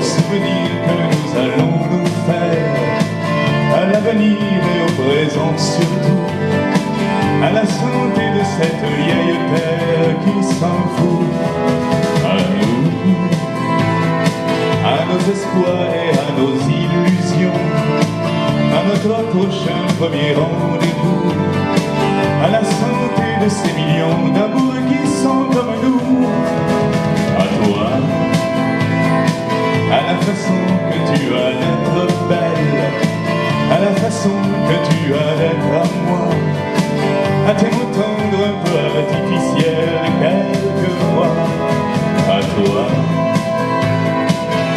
aux souvenirs que nous allons nous faire, à l'avenir et au présent surtout, à la santé de cette vieille terre qui s'en fout, à nous, à nos espoirs et à nos illusions, à notre prochain premier rendez-vous, à la santé de ces millions d'amours qui sont comme nous, à toi, à la façon que tu as d'être belle, à la façon que tu as d'être à moi, à tes mots tendres un peu artificiels quelquefois, à toi,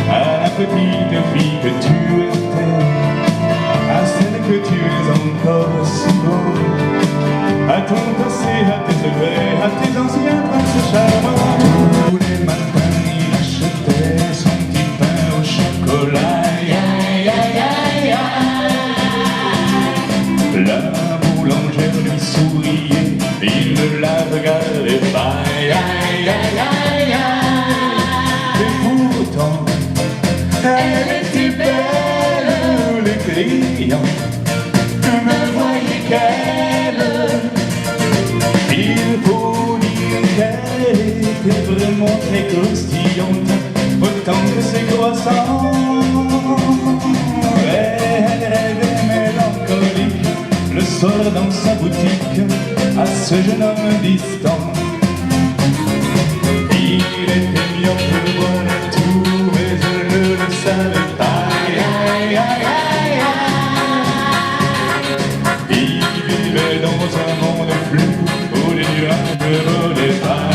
à la petite fille que tu étais, à celle que tu es encore souvent, à ton passé, à tes secrets, à tes anciens princes charmants. Tous les matins il achetait son petit pain au chocolat. La boulangère lui souriait, il ne la regardait pas. Et pourtant, elle était belle, les clients ne voyaient qu'elle. Il faut dire qu'elle était vraiment très croustillante, autant que ses croissants. Elle rêvait mélancolique le soir dans sa boutique à ce jeune homme distant. Il était bien pour voir tout, mais je ne le savais pas. Il vivait dans un monde flou où les nuages ne volaient pas.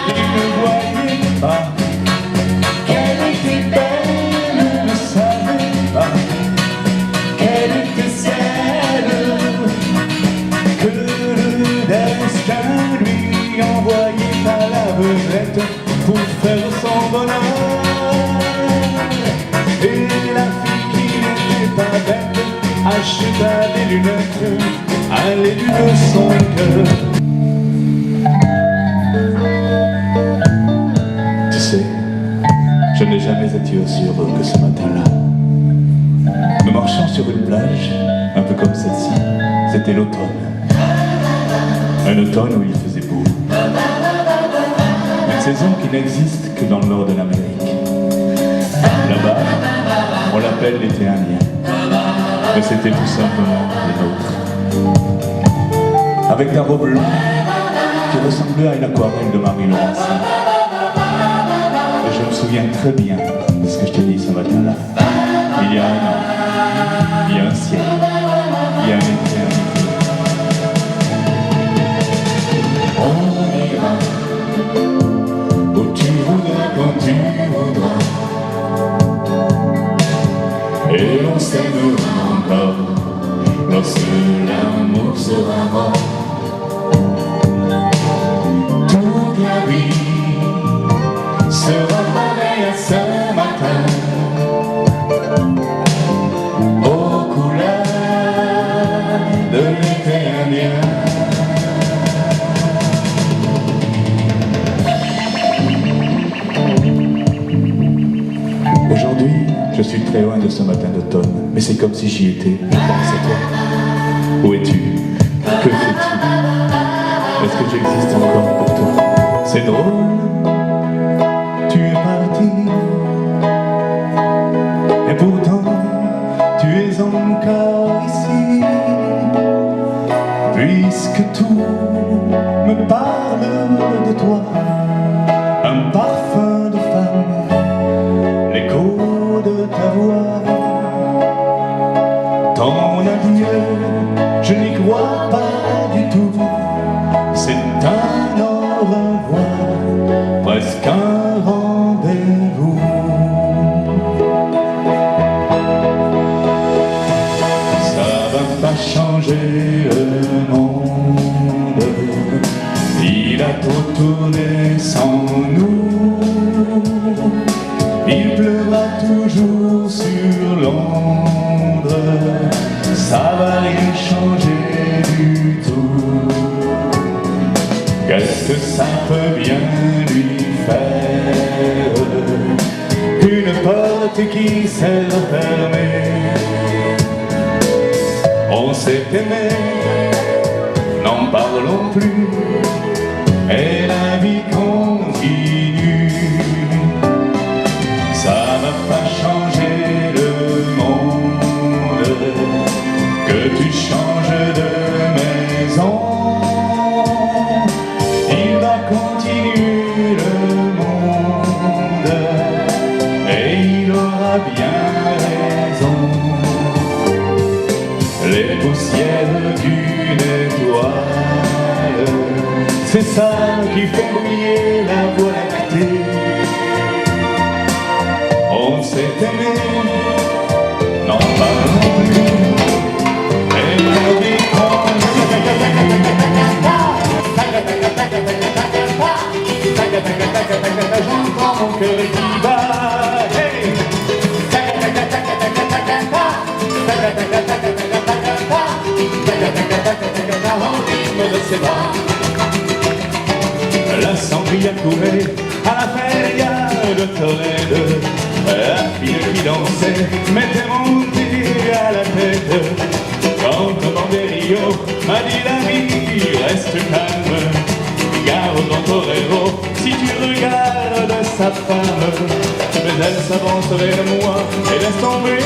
Il ne voyait pas qu'elle était belle, ne savait pas qu'elle était celle que le destin lui envoyait à la vedette pour faire son bonheur. Et la fille qui n'était pas bête acheta des lunettes à l'élu de son cœur. Tu sais, je n'ai jamais été aussi heureux que ce matin-là. Me marchant sur une plage, un peu comme celle-ci, c'était l'automne. Un automne où il faisait beau. Une saison qui n'existe que dans le nord de l'Amérique. Là-bas, on l'appelle l'été indien. Mais c'était tout simplement le nôtre. Avec ta robe longue qui ressemblait à une aquarelle de Marie-Laurence. Et je me souviens très bien de ce que je t'ai dit ce matin-là. Il y a un an, il y a un siècle, il y a une éternité. On ira où tu voudras, quand tu voudras, et on s'aimera encore lorsque l'amour sera mort. Toute la vie sera pareille à ce matin, aux couleurs de l'été indien. Aujourd'hui, je suis très loin de ce matin d'automne, mais c'est comme si j'y étais. Je pense à toi. Où es-tu? Que fais-tu? Est-ce que j'existe encore pour toi? C'est drôle, tu es parti, et pourtant tu es encore ici, puisque tout me parle de toi, un parfum de femme, l'écho de ta voix. Ton adieu, je n'y crois pas du tout, c'est un au revoir, presque un rendez-vous. Ça va pas changer le monde, il a trop tourné sans nous, il pleuvra toujours sur Londres, ça va rien changer du tout. Qu'est-ce que ça peut bien lui faire? qui s'est refermée. On s'est aimé, n'en parlons plus, et la vie continue. Ça va pas changer le monde, que tu changes de maison. Il va continuer le monde, et il aura bien raison. Les poussières d'une étoile, c'est ça qui fait briller la voie lactée. On s'est aimé, n'en parlons plus, et la vie continue. J'entends mon cœur qui bat, hey! De ses bras. La sangria courait à la feria de Toledo. La fille qui dansait m'était montée à la tête. Quand le banderillo m'a dit l'ami, reste calme, gare dans Torero si tu regardes sa femme. Mais elle s'avance vers moi et laisse tomber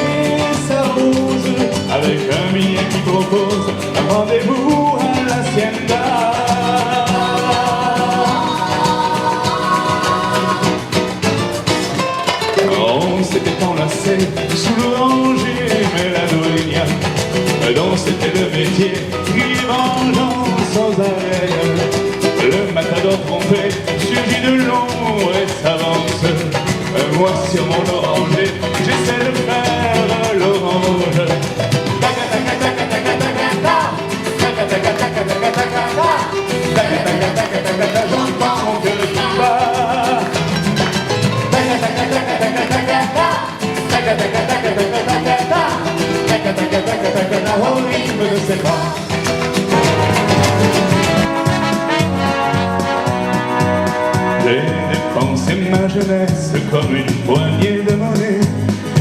sa rose, avec un billet qui propose un rendez-vous à l'hacienda. On s'était enlacé sous l'oranger, mais la dueña, dont c'était le métier, qui vengeant sans arrêt. Le matador trompé surgit de long et s'avance. Moi sur mon oranger, j'essaie de faire l'orange. J'entends mon cœur qui bat. Au rythme de ses pas. J'ai dépensé ma jeunesse comme une poignée de monnaie.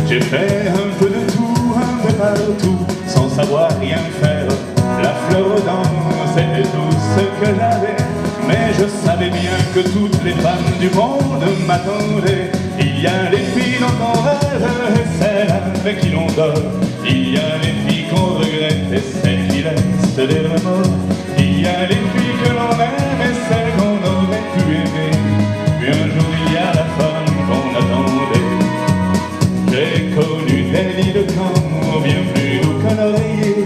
J'ai fait un peu de tout, un peu partout, sans savoir rien faire. La fleur aux dents, c'était tout ce que j'avais. Mais je savais bien que toutes les femmes du monde m'attendaient. Il y a les filles dont on rêve et celles avec qui l'on dort. Il y a les filles qu'on regrette et celles qui laissent des remords. Il y a les filles que l'on aime et celles qu'on aurait pu aimer. Puis un jour il y a la femme qu'on attendait. J'ai connu des lits de camp bien plus doux qu'un oreiller,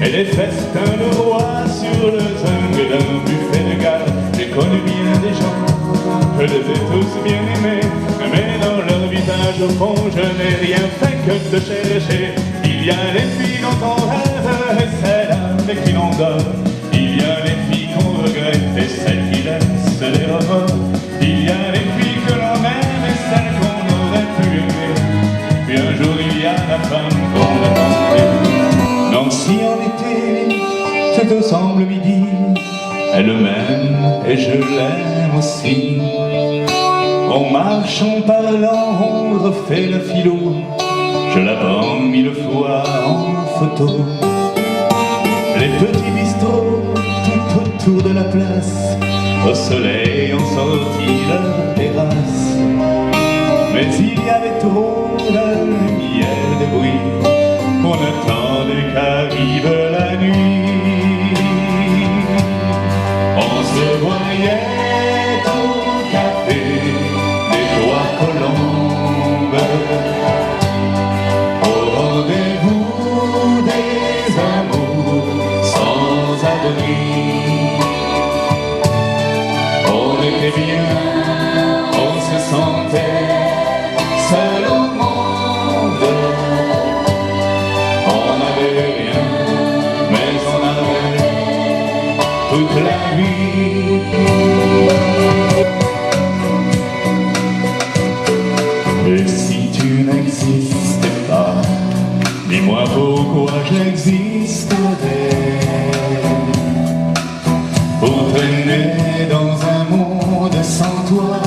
et des festins de roi sur le zinc d'un buffet de gare. J'ai connu bien des gens, je les ai tous bien aimés, mais dans leur visage au fond je n'ai rien fait que de chercher. Il y a les filles dont on rêve et celles avec qui l'on dort. Il y a les filles qu'on regrette et celles qui laissent les remords. Il y a les filles que l'on aime et celles qu'on aurait pu aimer. Puis un jour il y a la femme qu'on attendait. Nancy en été, ce te semble midi, elle m'aime et je l'aime aussi. On marche en parlant, on refait le philo, je la prends 1000 fois en photo. Les petits bistrots tout autour de la place, au soleil ont sorti leur terrasse. Mais il y avait trop de lumière, de bruit, qu'on attendait qu'arrive la nuit. On se voyait au café des Trois Colombes, au rendez-vous des amours sans abri. On était bien, on se sentait seul au monde. On n'avait rien, mais on avait toute la vie. Et si tu n'existais pas, dis-moi pourquoi j'existerais. Pour traîner dans un monde sans toi,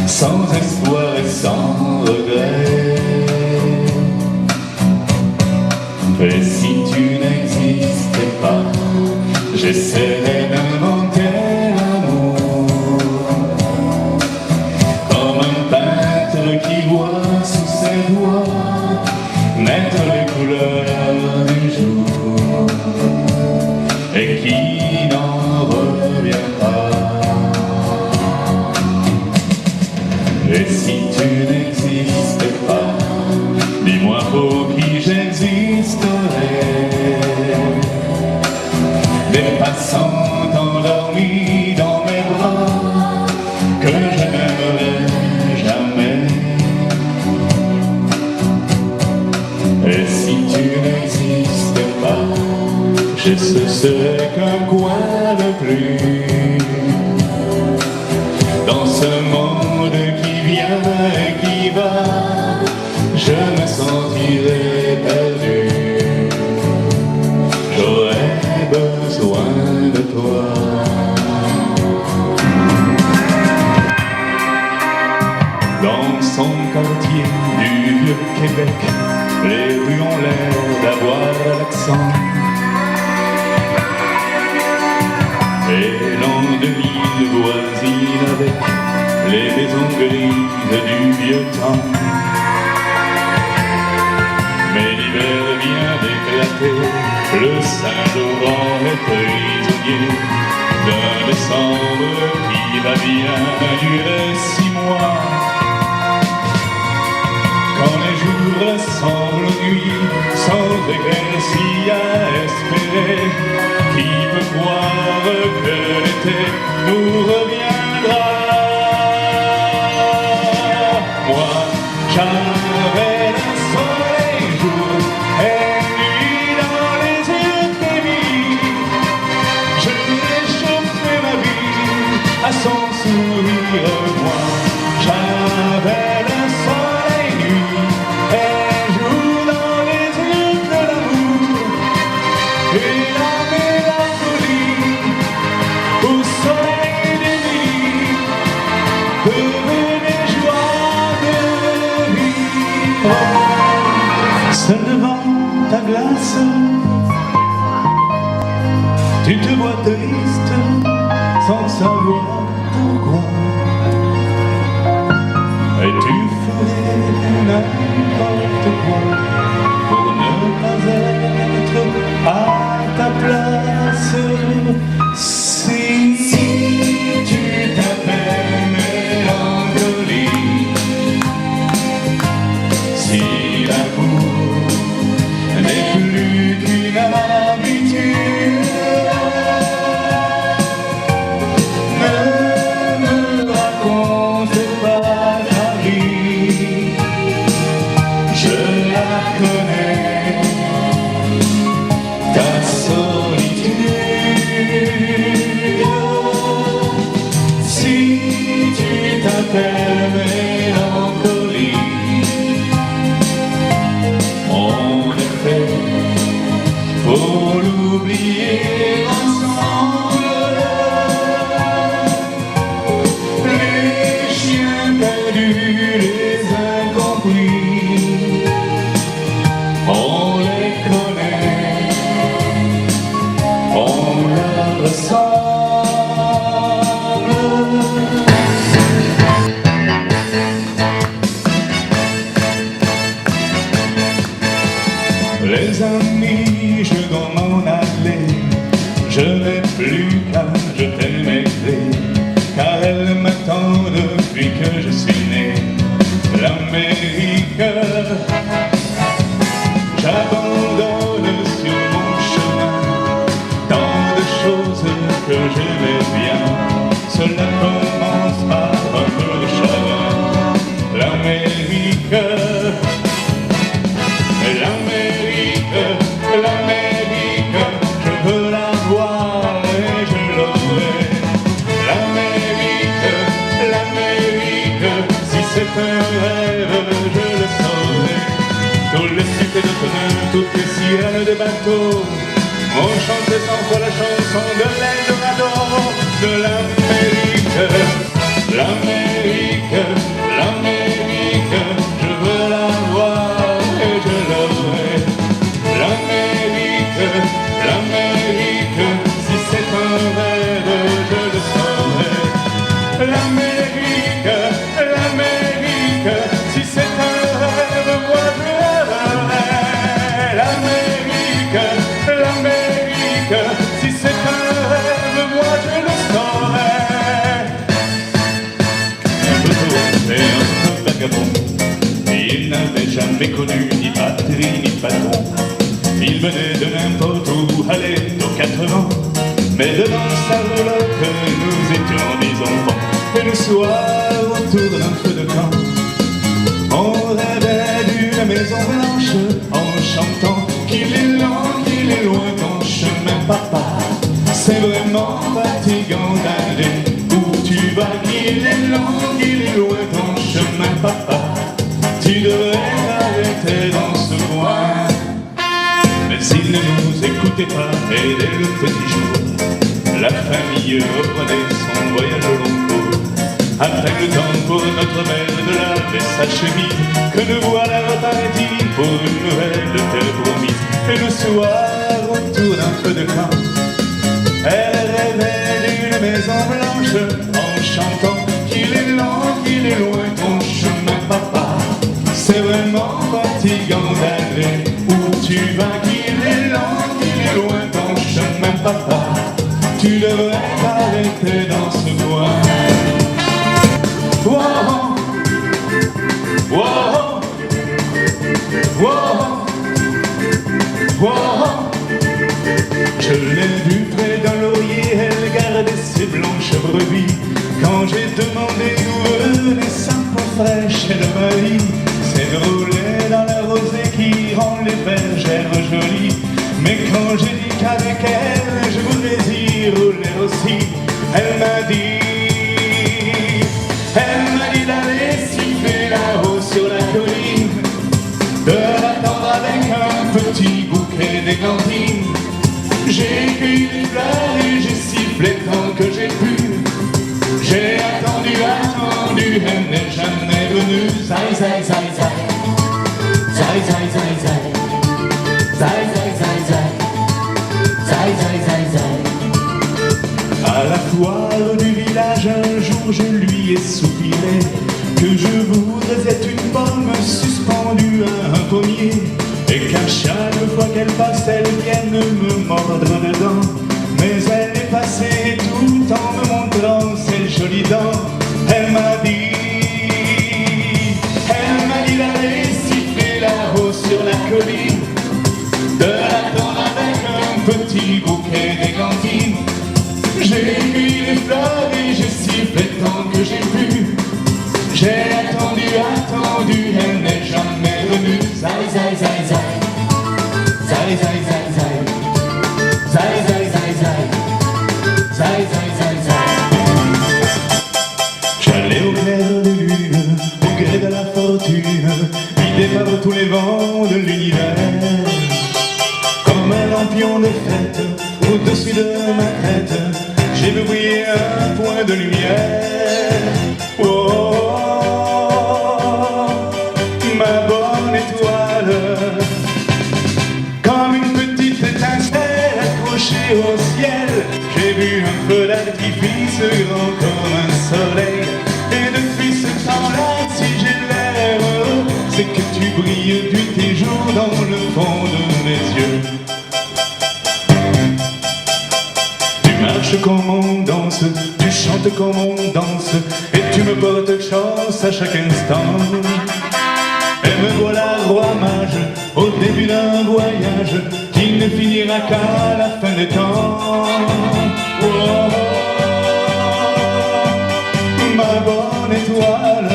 sans espoir et sans regret. mettre les couleurs du jour et qui n'en revient pas. Et si tu n'existes pas, dis-moi pour qui j'existerais. Des passants endormis dans mes bras que je n'aimerais jamais. Et si tu n'existes pas, ce serait qu'un coin de plus dans ce monde qui vient et qui va. Je me sentirais perdu, j'aurais besoin de toi. Dans son quartier du Vieux-Québec, les rues ont l'air d'avoir l'accent. Et l'an 2000 voisine avec les maisons grises du vieux temps. Mais l'hiver vient d'éclater, le Saint-Laurent est prisonnier d'un décembre qui va bien durer 6 mois. Quand les jours ressemblent aux nuits, sans éclaircie à espérer, qui peut croire que l'été nous reviendra? Moi, j'avais le soleil jour et nuit dans les yeux d'émile. Je réchauffais ma vie à son sourire. Moi, j'avais le soleil nuit et jour dans les yeux de l'amour et la mélancolie au soleil des nuits devenait joie de vivre. Seul devant ta glace, tu te vois triste sans savoir pourquoi. Et tu ferais n'importe quoi pour ne pas être à ta place. Si tu t'appelles mélancolie, si l'amour n'est plus qu'une habitude, ne me raconte pas ta vie, je la connais, ta solitude. Si tu t'appelles mélancolie, en effet, faut l'oublier ensemble. Les chiens perdus, les incompris, on les connaît, on leur ressemble. Les amis, je dois m'en aller, je n'ai plus qu'à jeter mes clés, car elles m'attendent depuis que je suis né. L'Amérique, j'abandonne sur mon chemin tant de choses que j'aimais bien. Cela commence par un peu de chagrin. L'Amérique, l'Amérique, je veux la voir et je l'aurai. L'Amérique, si c'est un rêve, je le saurai. Tous les cités de train, toutes les sirènes des bateaux ont chanté 100 fois la chanson de l'Eldorado. De l'Amérique, l'Amérique, je veux la voir et je l'aurai. L'Amérique, si c'est un rêve, je le saurai. L'Amérique, si c'est un rêve, moi je rêverai. méconnu, ni patrie, ni patron. Il venait de n'importe où, allait aux 80. Mais devant sa roulotte, nous étions des enfants. Et le soir, autour d'un feu de camp, on rêvait d'une maison blanche en chantant qu'il est lent, qu'il est loin ton chemin, papa. C'est vraiment fatigant d'aller où tu vas, qu'il est lent, qu'il est loin ton chemin, papa. Tu devrais t'arrêter dans ce coin. Mais s'il ne nous écoutait pas, et dès le petit jour, la famille reprenait son voyage au long cours. À peine le temps pour notre mère de laver sa chemise, que nous voilà repartis pour une nouvelle terre promise. Et le soir, autour d'un feu de camp, elle rêvait d'une maison blanche en chantant qu'il est lent, qu'il est loin ton chemin, papa. C'est vraiment fatigant d'aller où tu vas, qu'il est lent, qu'il est loin ton chemin, papa. Tu devrais t'arrêter dans ce coin. Wow, wow, wow, wow. Je l'ai vue près d'un laurier, elle gardait ses blanches brebis. Quand j'ai demandé d'où venait sa peau fraîche, elle m'a dit: c'est de rouler dans la rosée qui rend les bergères jolies. Mais quand j'ai dit qu'avec elle je voulais y rouler aussi, elle m'a dit d'aller siffler là-haut sur la colline, de l'attendre avec un petit bouquet d'églantines. J'ai cueilli des fleurs et j'ai sifflé tant que j'ai pu. J'ai attendu, elle n'est jamais venue. Zai, zai, zai, zai. Zai, zai, zai, zai. Zai, zai, zai, zai. Zai, zai, zai, zai. À la foire du village, un jour je lui ai soupiré que je voudrais être une pomme suspendue à un pommier, et qu'à chaque fois qu'elle passe, elle vienne me mordre dedans. Mais elle est passée tout en me montrant ses jolies dents. Elle m'a dit d'aller siffler là-haut sur la colline, de l'attendre avec un petit bouquet d'églantines. J'ai cueilli les fleurs et j'ai sifflé tant que j'ai pu. J'ai attendu, elle n'est jamais venue. Zai, zai, zai, zai. Zai, zai, zai, zai. Zai, zai, zai, zai. Zai, zai, zai, zai. J'allais au clair de lune, au gré de la fortune, guidé par tous les vents de l'univers, comme un lampion de fête au-dessus de ma tête. J'ai vu briller un point de lumière. Oh, ma bonne étoile, comme une petite étincelle accrochée au ciel. J'ai vu un feu d'artifice grand comme un soleil. Et depuis ce temps-là, si j'ai l'air heureux, c'est que tu brilles nuit et jour dans le fond de mes yeux. Tu marches comme on danse, tu chantes comme on danse, et tu me portes chance à chaque instant. Et me voilà roi mage, au début d'un voyage qui ne finira qu'à la fin des temps. Oh, ma bonne étoile,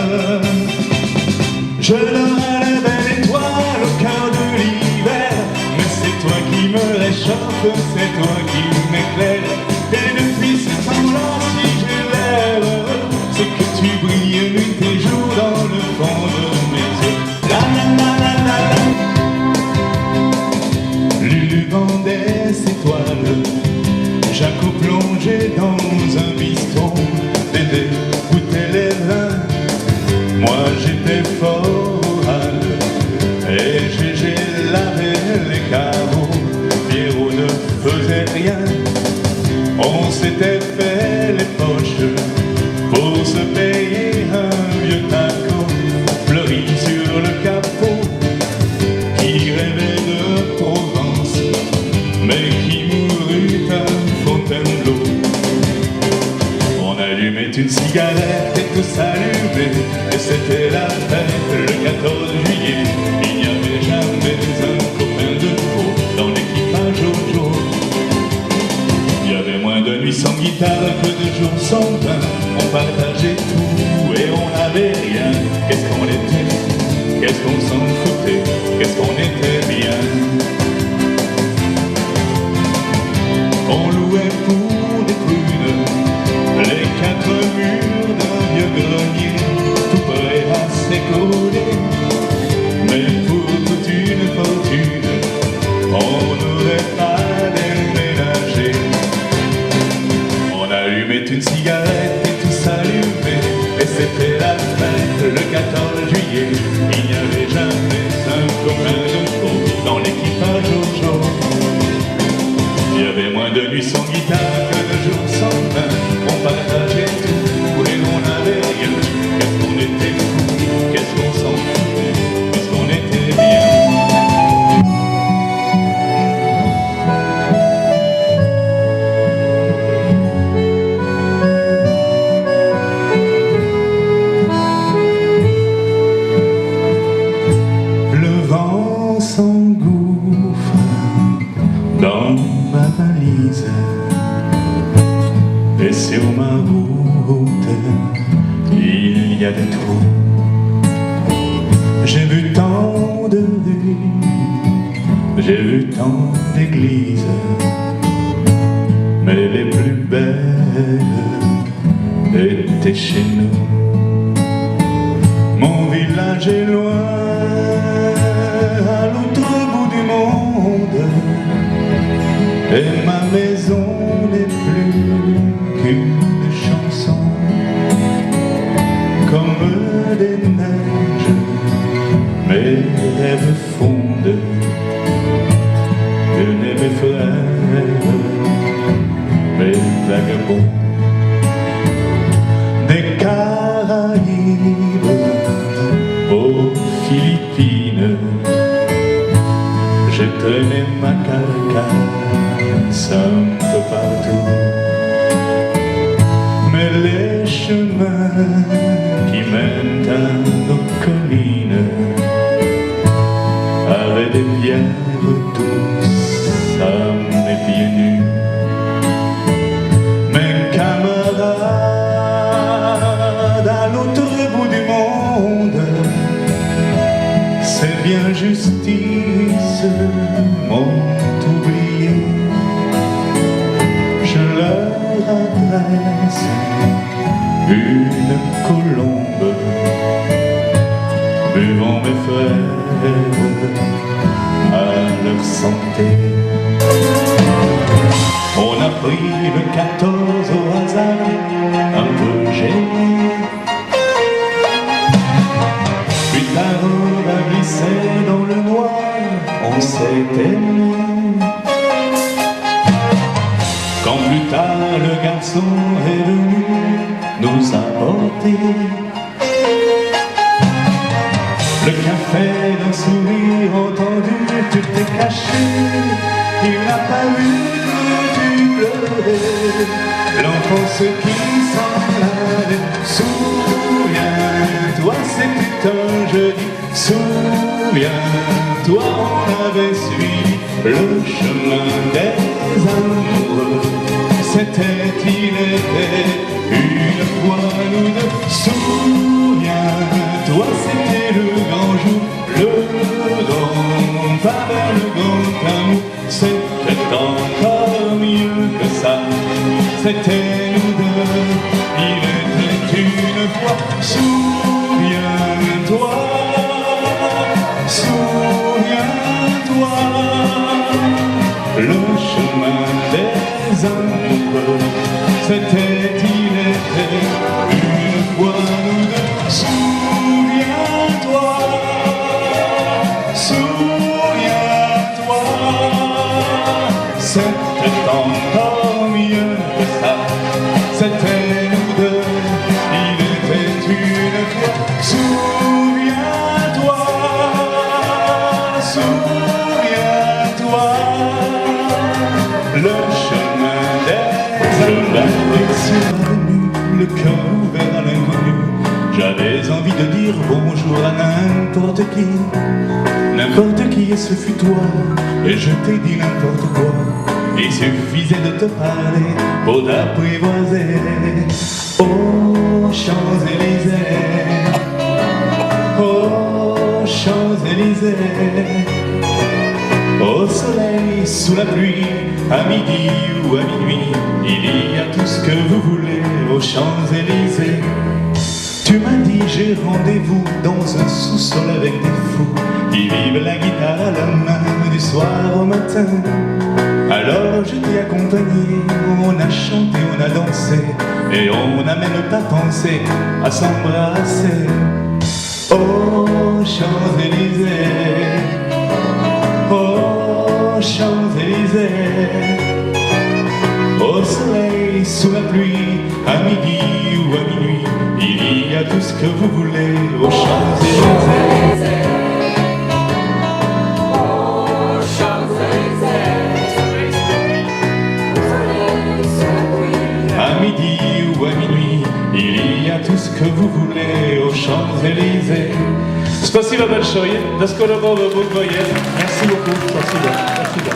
je donnerai la belle étoile au cœur de l'hiver. Mais c'est toi qui me réchauffe, c'est toi qui m'éclaire. Et depuis ce temps-là, si j'ai l'air heureux, c'est que tu brilles nuit et jour dans le fond de mes yeux. La la la la la la. Lulubant des étoiles, Jaco plongé dans un bistrot, Dédé goûtait les vins, moi j'étais fort au hall, et Gégé lavait les carreaux, Pierrot ne faisait rien. On s'était fait les poches pour se payer un vieux taco fleuri sur le capot, qui rêvait de Provence mais qui mourut à Fontainebleau. On allumait une cigarette et tout s'allumait, et c'était la fête le 14 juillet. sans pain, on partageait tout et on n'avait rien. Qu'est-ce qu'on était, qu'est-ce qu'on s'en foutait, qu'est-ce qu'on était bien. On louait pour des prunes les 4 murs d'un vieux grenier, tout prêt à s'écrouler. Mais pour toute une fortune, on n'aurait pas déménagé. On allumait une cigarette et tout s'allumait, et c'était la fête le 14 juillet. Il n'y avait jamais un copain de trop dans l'équipage au jour. Il y avait moins de nuits sans guitare que de jours sans main. On partageait tout et on n'avait rien. Qu'est-ce qu'on était fou, qu'est-ce qu'on s'en foutait, qu'est-ce qu'on était bien. Le vent s'engouffre dans ma valise, et sur ma route il y a des trous. J'ai vu tant de rues, j'ai vu tant d'églises, mais les plus belles étaient chez nous. Mon village est loin, à l'autre bout du monde, et ma maison n'est plus qu'une chanson. Comme des neiges, mes rêves fondent, et mes frères, mes vagabonds. Des Caraïbes aux Philippines, j'ai traîné ma carcasse un peu partout. Mais les chemins qui mènent à nos collines avaient des pierres douces à mes pieds nus. Mes camarades à l'autre bout du monde, c'est bien justice, m'ont oublié. Je leur adresse une colombe, buvons mes frères à leur santé. On a pris le 14 au hasard, un peu gêné. Plus tard on a glissé dans le noir, on s'est aimé. Quand plus tard le garçon est venu nous apporter le café d'un sourire entendu, tu t'es caché, il n'a pas vu que tu pleurais. L'enfance qui s'en allait, souviens-toi, c'était un jeudi. Souviens-toi, on avait suivi le chemin des amoureux. C'était, il était, une fois nous deux. Souviens-toi, c'était le grand jour, le grand faveur, le grand amour. C'était encore mieux que ça, c'était nous deux. Il était une fois. Souviens-toi, souviens-toi, le chemin des amoureux. C'était, il était, une fois nous deux. Souviens-toi, souviens-toi, c'était encore mieux que ça, c'était nous deux, il était une fois. Souviens-toi, souviens-toi, le chemin des amoureux. Le cœur ouvert à l'inconnu, j'avais envie de dire bonjour à n'importe qui, et ce fut toi, et je t'ai dit n'importe quoi, Il suffisait de te parler pour t'apprivoiser. Aux Champs-Élysées, aux Champs-Élysées, au soleil, sous la pluie, à midi ou à minuit, il y a tout ce que vous voulez aux Champs-Élysées. Tu m'as dit j'ai rendez-vous dans un sous-sol avec des fous qui vivent la guitare à la main du soir au matin. Alors je t'ai accompagné, on a chanté, on a dansé, et on n'a même pas pensé à s'embrasser. Aux Champs-Élysées, aux Champs-Élysées, au soleil, sous la pluie, à midi ou à minuit, il y a tout ce que vous voulez aux Champs-Élysées. À midi ou à minuit, il y a tout ce que vous voulez aux Champs-Élysées. Спасибо большое. До скорого, вы будете. Merci beaucoup. Спасибо.